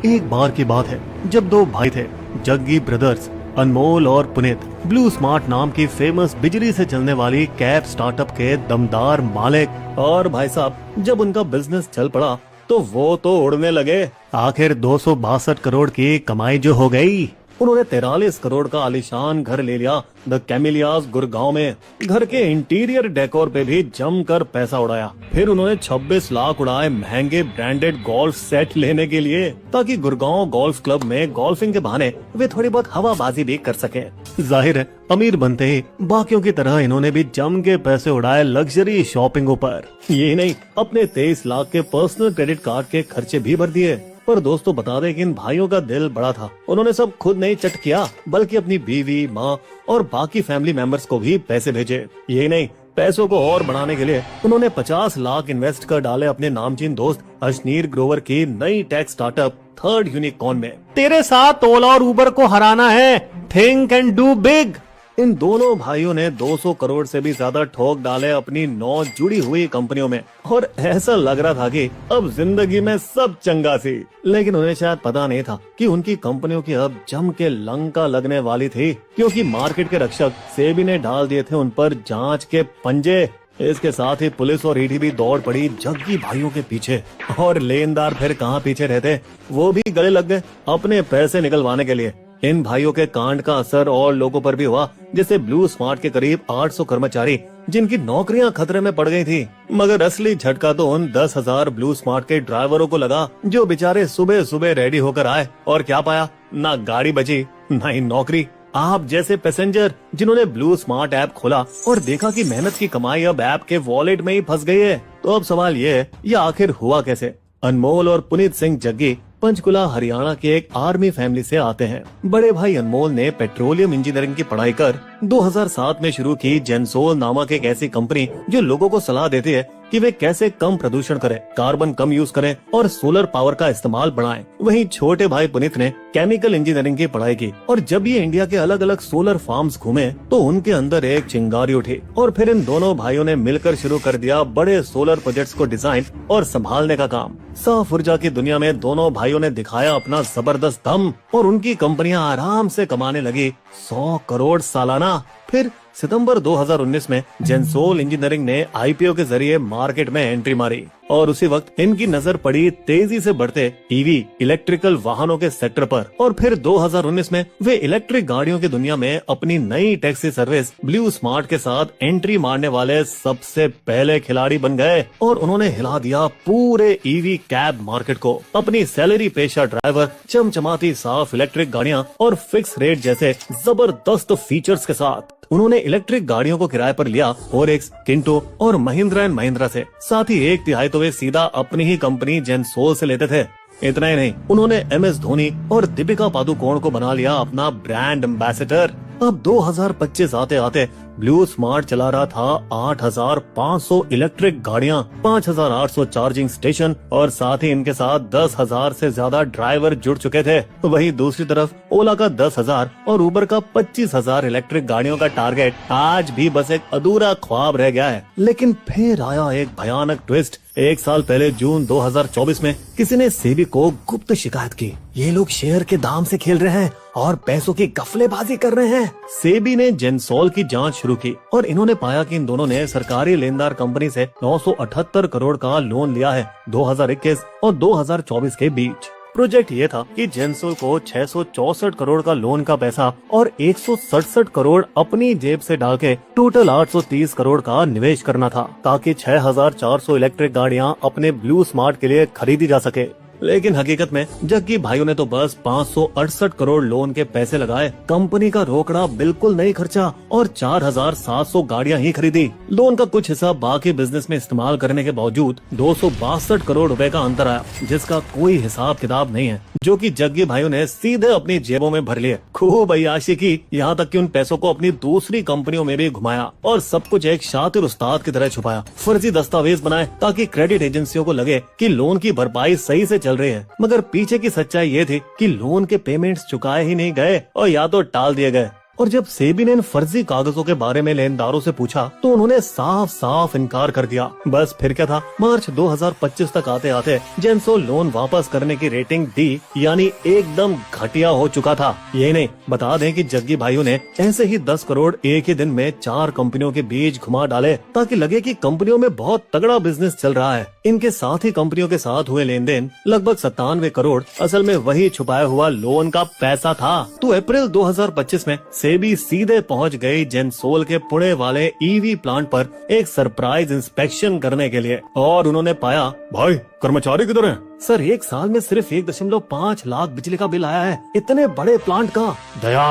एक बार की बात है जब दो भाई थे, जग्गी ब्रदर्स, अनमोल और पुनीत, ब्लू स्मार्ट नाम की फेमस बिजली से चलने वाली कैब स्टार्टअप के दमदार मालिक। और भाई साहब, जब उनका बिजनेस चल पड़ा तो वो तो उड़ने लगे। आखिर 262 करोड़ की कमाई जो हो गई। उन्होंने 43 करोड़ का आलीशान घर ले लिया द कैमिलियाज गुड़गांव में। घर के इंटीरियर डेकोर पे भी जमकर पैसा उड़ाया। फिर उन्होंने 26 लाख उड़ाए महंगे ब्रांडेड गोल्फ सेट लेने के लिए, ताकि गुड़गांव गोल्फ क्लब में गोल्फिंग के बहाने वे थोड़ी बहुत हवाबाजी भी कर सके। जाहिर है, अमीर बनते ही बाकियों की तरह इन्होंने भी जम के पैसे उड़ाए लग्जरी शॉपिंगों पर। ये नहीं, अपने 23 लाख के पर्सनल क्रेडिट कार्ड के खर्चे भी भर दिए। पर दोस्तों, बता दें कि इन भाइयों का दिल बड़ा था। उन्होंने सब खुद नहीं चट किया, बल्कि अपनी बीवी, माँ और बाकी फैमिली मेंबर्स को भी पैसे भेजे। ये नहीं, पैसों को और बढ़ाने के लिए उन्होंने 50 लाख इन्वेस्ट कर डाले अपने नामचीन दोस्त अशनीर ग्रोवर की नई टेक स्टार्टअप थर्ड यूनिकॉर्न में। तेरे साथ ओला और उबर को हराना है, थिंक एंड डू बिग। इन दोनों भाइयों ने 200 करोड़ से भी ज्यादा ठोक डाले अपनी 9 जुड़ी हुई कंपनियों में। और ऐसा लग रहा था कि अब जिंदगी में सब चंगा सी। लेकिन उन्हें शायद पता नहीं था कि उनकी कंपनियों की अब जम के लंका लगने वाली थी, क्योंकि मार्केट के रक्षक सेबी ने डाल दिए थे उन पर जांच के पंजे। इसके साथ ही पुलिस और ईडी भी दौड़ पड़ी जग्गी भाइयों के पीछे। और लेनदार फिर कहाँ पीछे रहते, वो भी गले लग गए अपने पैसे निकलवाने के लिए। इन भाइयों के कांड का असर और लोगों पर भी हुआ, जैसे ब्लू स्मार्ट के करीब 800 कर्मचारी जिनकी नौकरियां खतरे में पड़ गई थी। मगर असली झटका तो उन 10,000 ब्लू स्मार्ट के ड्राइवरों को लगा, जो बेचारे सुबह सुबह रेडी होकर आए और क्या पाया, ना गाड़ी बची ना ही नौकरी। आप जैसे पैसेंजर जिन्होंने ब्लू स्मार्ट ऐप खोला और देखा कि मेहनत की कमाई अब ऐप के वॉलेट में ही फंस गई है। तो अब सवाल ये है, ये आखिर हुआ कैसे? अनमोल और पुनीत सिंह जग्गी पंचकुला हरियाणा के एक आर्मी फैमिली से आते हैं। बड़े भाई अनमोल ने पेट्रोलियम इंजीनियरिंग की पढ़ाई कर 2007 में शुरू की जेंसोल नामक एक ऐसी कंपनी जो लोगों को सलाह देती है कि वे कैसे कम प्रदूषण करें, कार्बन कम यूज करें और सोलर पावर का इस्तेमाल बढ़ाएं। वहीं छोटे भाई पुनीत ने केमिकल इंजीनियरिंग की पढ़ाई की और जब ये इंडिया के अलग अलग सोलर फार्म्स घूमे तो उनके अंदर एक चिंगारी उठी। और फिर इन दोनों भाइयों ने मिलकर शुरू कर दिया बड़े सोलर प्रोजेक्ट्स को डिजाइन और संभालने का काम। साफ ऊर्जा की दुनिया में दोनों भाइयों ने दिखाया अपना जबरदस्त दम और उनकी कंपनियां आराम से कमाने लगी 100 करोड़ सालाना। फिर सितंबर 2019 में जेंसोल इंजीनियरिंग ने आईपीओ के जरिए मार्केट में एंट्री मारी और उसी वक्त इनकी नजर पड़ी तेजी से बढ़ते ईवी इलेक्ट्रिकल वाहनों के सेक्टर पर। और फिर 2019 में वे इलेक्ट्रिक गाड़ियों की दुनिया में अपनी नई टैक्सी सर्विस ब्लू स्मार्ट के साथ एंट्री मारने वाले सबसे पहले खिलाड़ी बन गए। और उन्होंने हिला दिया पूरे ईवी कैब मार्केट को। अपनी सैलरी पेशा ड्राइवर, चमचमाती साफ इलेक्ट्रिक गाड़ियां और फिक्स रेट जैसे जबरदस्त फीचर्स के साथ उन्होंने इलेक्ट्रिक गाड़ियों को किराए पर लिया ओरेक्स, किंटो और महिंद्रा एंड महिंद्रा से। साथ ही 1/3 तो वे सीधा अपनी ही कंपनी जेंसोल से लेते थे। इतना ही नहीं, उन्होंने MS धोनी और दीपिका पादुकोण को बना लिया अपना ब्रांड एम्बेसडर। अब 2025 आते आते ब्लू स्मार्ट चला रहा था 8,500 इलेक्ट्रिक गाड़ियां, 5,800 चार्जिंग स्टेशन और साथ ही इनके साथ 10,000 से ज्यादा ड्राइवर जुड़ चुके थे। वहीं दूसरी तरफ ओला का 10,000 और उबर का 25,000 इलेक्ट्रिक गाड़ियों का टारगेट आज भी बस एक अधूरा ख्वाब रह गया है। लेकिन फिर आया एक भयानक ट्विस्ट। 1 साल पहले जून 2024 में किसी ने सेबी को गुप्त शिकायत की, ये लोग शेयर के दाम से खेल रहे हैं और पैसों की गफलेबाजी कर रहे हैं। सेबी ने जेंसोल की जांच शुरू की और इन्होंने पाया कि इन दोनों ने सरकारी लेनदार कंपनी से 978 करोड़ का लोन लिया है 2021 और 2024 के बीच। प्रोजेक्ट ये था कि जेंसोल को 664 करोड़ का लोन का पैसा और 167 करोड़ अपनी जेब से डाल के टोटल 830 करोड़ का निवेश करना था, ताकि 6,400 इलेक्ट्रिक गाड़ियां अपने ब्लू स्मार्ट के लिए खरीदी जा सके। लेकिन हकीकत में जग्गी भाइयों ने तो बस 568 करोड़ लोन के पैसे लगाए, कंपनी का रोकड़ा बिल्कुल नहीं खर्चा और 4,700 गाड़ियां ही खरीदी। लोन का कुछ हिस्सा बाकी बिजनेस में इस्तेमाल करने के बावजूद 262 करोड़ रुपए का अंतर आया, जिसका कोई हिसाब किताब नहीं है, जो कि जग्गी भाइयों ने सीधे अपनी जेबों में भर लिए। खूब अय्याशी की, यहाँ तक कि उन पैसों को अपनी दूसरी कंपनियों में भी घुमाया और सब कुछ एक शातिर उस्ताद की तरह छुपाया। फर्जी दस्तावेज बनाए ताकि क्रेडिट एजेंसियों को लगे कि लोन की भरपाई सही से चल रही है, मगर पीछे की सच्चाई ये थी कि लोन के पेमेंट्स चुकाए ही नहीं गए और या तो टाल दिए गए। और जब सेबी ने इन फर्जी कागजों के बारे में लेनदारों से पूछा तो उन्होंने साफ साफ इनकार कर दिया। बस फिर क्या था, मार्च 2025 तक आते आते जेंसोल लोन वापस करने की रेटिंग डी यानी एकदम घटिया हो चुका था। ये नहीं, बता दें कि जग्गी भाइयों ने ऐसे ही 10 करोड़ एक ही दिन में 4 कंपनियों के बीच घुमा डाले ताकि लगे कि कंपनियों में बहुत तगड़ा बिजनेस चल रहा है। इनके साथ ही कंपनियों के साथ हुए लेन देन लगभग 97 करोड़ असल में वही छुपाया हुआ लोन का पैसा था। तो अप्रैल 2025 में सेबी सीधे पहुंच गई जेंसोल के पुणे वाले ईवी प्लांट पर एक सरप्राइज इंस्पेक्शन करने के लिए, और उन्होंने पाया, भाई कर्मचारी किधर हैं? सर, एक साल में सिर्फ 1.5 लाख बिजली का बिल आया है, इतने बड़े प्लांट का। दया,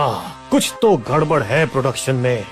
कुछ तो गड़बड़ है प्रोडक्शन में।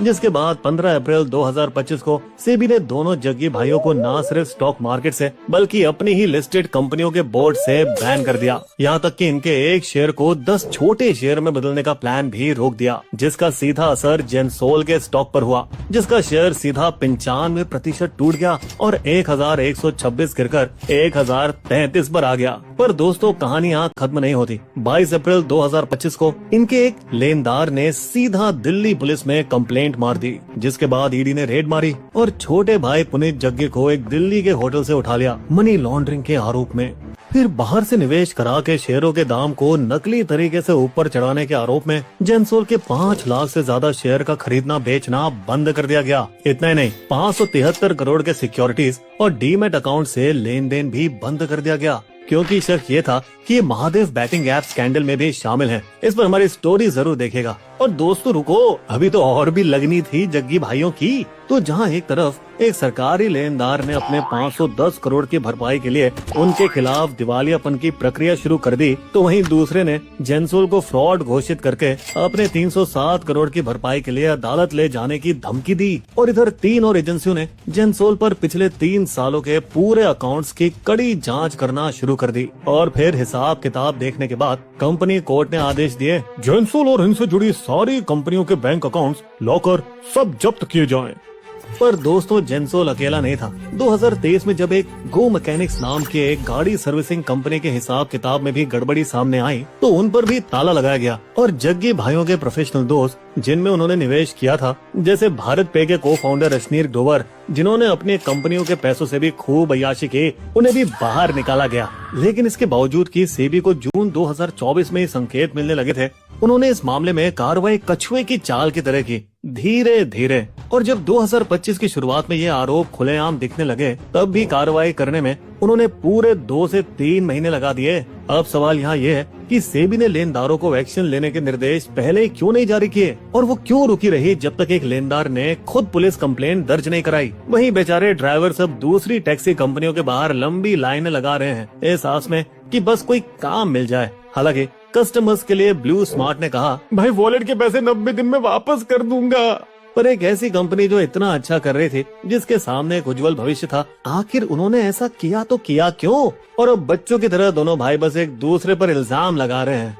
जिसके बाद 15 अप्रैल 2025 को सेबी ने दोनों जग्गी भाइयों को न सिर्फ स्टॉक मार्केट से बल्कि अपनी ही लिस्टेड कंपनियों के बोर्ड से बैन कर दिया। यहाँ तक कि इनके एक शेयर को 10 छोटे शेयर में बदलने का प्लान भी रोक दिया, जिसका सीधा असर जेंसोल के स्टॉक पर हुआ, जिसका शेयर सीधा 95% टूट गया और 1126 गिरकर 1033 पर आ गया। पर दोस्तों, कहानी यहाँ खत्म नहीं होती। 22 अप्रैल 2025 को इनके एक लेनदार ने सीधा दिल्ली पुलिस में कंप्लेंट मार दी, जिसके बाद ईडी ने रेड मारी और छोटे भाई पुनीत जग्गी को एक दिल्ली के होटल से उठा लिया मनी लॉन्ड्रिंग के आरोप में। फिर बाहर से निवेश करा के शेयरों के दाम को नकली तरीके से ऊपर चढ़ाने के आरोप में जेंसोल के 5 लाख से ज्यादा शेयर का खरीदना बेचना बंद कर दिया गया। इतना ही नहीं, 573 करोड़ के सिक्योरिटीज और डीमैट अकाउंट से लेन देन भी बंद कर दिया गया, क्योंकि शक ये था कि ये महादेव बैटिंग ऐप स्कैंडल में भी शामिल हैं। इस पर हमारी स्टोरी जरूर देखेगा। और दोस्तों रुको, अभी तो और भी लगनी थी जग्गी भाइयों की। तो जहां एक तरफ एक सरकारी लेनदार ने अपने 510 करोड़ की भरपाई के लिए उनके खिलाफ दिवालियापन की प्रक्रिया शुरू कर दी, तो वहीं दूसरे ने जेंसोल को फ्रॉड घोषित करके अपने 307 करोड़ की भरपाई के लिए अदालत ले जाने की धमकी दी। और इधर 3 और एजेंसियों ने जेंसोल पर पिछले 3 सालों के पूरे अकाउंट्स की कड़ी जांच करना शुरू कर दी। और फिर हिसाब किताब देखने के बाद कंपनी कोर्ट ने आदेश दिए, जेंसोल और इनसे जुड़ी सारी कंपनियों के बैंक अकाउंट्स, लॉकर सब जब्त किए जाएं। पर दोस्तों, जेंसोल अकेला नहीं था। 2023 में जब एक गो मैकेनिक्स नाम के एक गाड़ी सर्विसिंग कंपनी के हिसाब किताब में भी गड़बड़ी सामने आई, तो उन पर भी ताला लगाया गया। और जग्गी भाइयों के प्रोफेशनल दोस्त जिनमें उन्होंने निवेश किया था, जैसे भारत पे के को फाउंडर रश्नीर ग्रोवर, जिन्होंने अपनी कंपनियों के पैसों से भी खूब अय्याशी की, उन्हें भी बाहर निकाला गया। लेकिन इसके बावजूद कि सेबी को जून 2024 में ही संकेत मिलने लगे थे, उन्होंने इस मामले में कार्रवाई कछुए की चाल की तरह की, धीरे धीरे। और जब 2025 की शुरुआत में ये आरोप खुलेआम दिखने लगे, तब भी कार्रवाई करने में उन्होंने पूरे 2 से 3 महीने लगा दिए। अब सवाल यहाँ ये है कि सेबी ने लेनदारों को एक्शन लेने के निर्देश पहले क्यों नहीं जारी किए, और वो क्यों रुकी रही जब तक एक लेनदार ने खुद पुलिस कंप्लेंट दर्ज नहीं कराई। वहीं बेचारे ड्राइवर सब दूसरी टैक्सी कंपनियों के बाहर लंबी लाइनें लगा रहे हैं, इस आस में कि बस कोई काम मिल जाए। हालांकि कस्टमर्स के लिए ब्लू स्मार्ट ने कहा, भाई वॉलेट के पैसे 90 दिन में वापस कर दूंगा। पर एक ऐसी कंपनी जो इतना अच्छा कर रही थी, जिसके सामने एक उज्जवल भविष्य था, आखिर उन्होंने ऐसा किया तो किया क्यों? और अब बच्चों की तरह दोनों भाई बस एक दूसरे पर इल्जाम लगा रहे हैं।